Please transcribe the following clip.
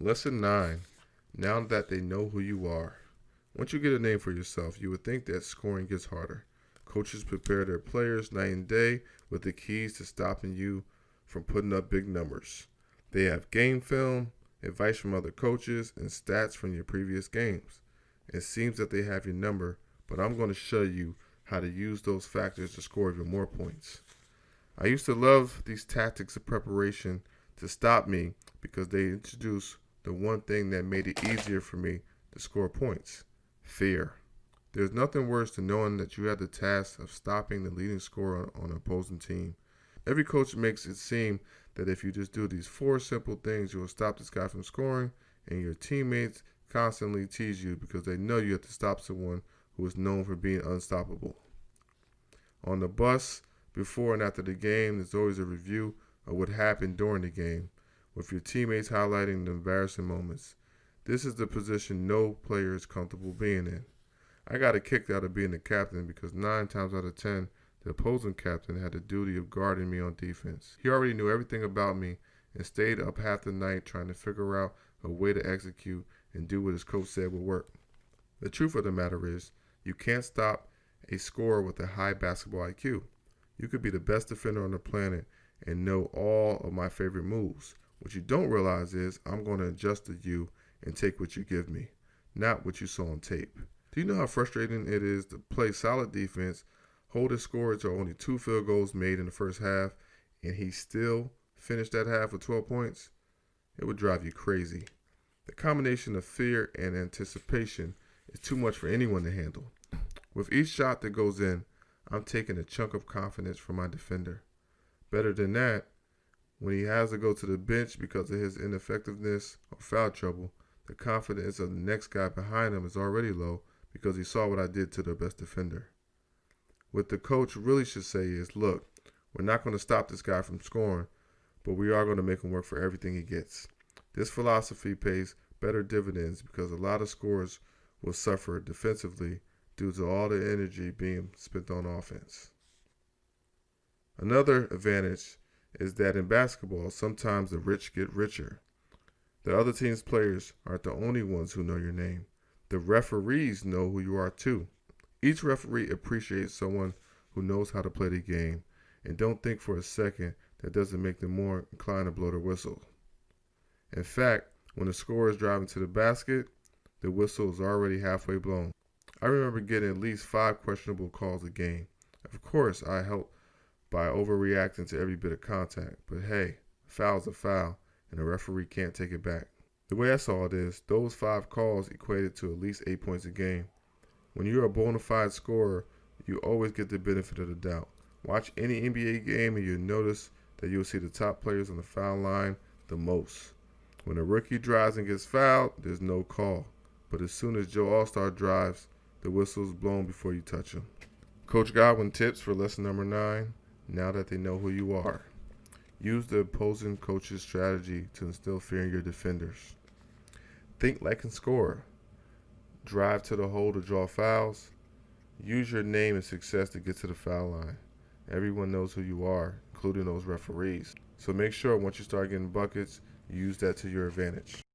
Lesson 9. Now that they know who you are. Once you get a name for yourself, you would think that scoring gets harder. Coaches prepare their players night and day with the keys to stopping you from putting up big numbers. They have game film, advice from other coaches, and stats from your previous games. It seems that they have your number, but I'm going to show you how to use those factors to score even more points. I used to love these tactics of preparation to stop me because they introduced the one thing that made it easier for me to score points: fear. There's nothing worse than knowing that you have the task of stopping the leading scorer on an opposing team. Every coach makes it seem that if you just do these 4 simple things, you will stop this guy from scoring, and your teammates constantly tease you because they know you have to stop someone who is known for being unstoppable. On the bus, before and after the game, there's always a review of what happened during the game, with your teammates highlighting the embarrassing moments. This is the position no player is comfortable being in. I got a kick out of being the captain because 9 times out of 10, the opposing captain had the duty of guarding me on defense. He already knew everything about me and stayed up half the night trying to figure out a way to execute and do what his coach said would work. The truth of the matter is, you can't stop a scorer with a high basketball IQ. You could be the best defender on the planet and know all of my favorite moves. What you don't realize is I'm going to adjust to you and take what you give me, not what you saw on tape. Do you know how frustrating it is to play solid defense, hold a scorer to only 2 field goals made in the first half, and he still finished that half with 12 points? It would drive you crazy. The combination of fear and anticipation is too much for anyone to handle. With each shot that goes in, I'm taking a chunk of confidence from my defender. Better than that, when he has to go to the bench because of his ineffectiveness or foul trouble, the confidence of the next guy behind him is already low because he saw what I did to their best defender. What the coach really should say is, look, we're not going to stop this guy from scoring, but we are going to make him work for everything he gets. This philosophy pays better dividends because a lot of scorers will suffer defensively due to all the energy being spent on offense. Another advantage is that in basketball, sometimes the rich get richer. The other team's players aren't the only ones who know your name. The referees know who you are too. Each referee appreciates someone who knows how to play the game, and don't think for a second that doesn't make them more inclined to blow their whistle. In fact, when the scorer is driving to the basket, the whistle is already halfway blown. I remember getting at least 5 questionable calls a game. Of course, I helped by overreacting to every bit of contact, but hey, foul's a foul, and the referee can't take it back. The way I saw it is, those 5 calls equated to at least 8 points a game. When you're a bona fide scorer, you always get the benefit of the doubt. Watch any NBA game and you'll notice that you'll see the top players on the foul line the most. When a rookie drives and gets fouled, there's no call. But as soon as Joe All-Star drives, the whistle is blown before you touch him. Coach Godwin tips for lesson number 9, now that they know who you are. Use the opposing coach's strategy to instill fear in your defenders. Think like a scorer. Drive to the hole to draw fouls. Use your name and success to get to the foul line. Everyone knows who you are, including those referees. So make sure once you start getting buckets, you use that to your advantage.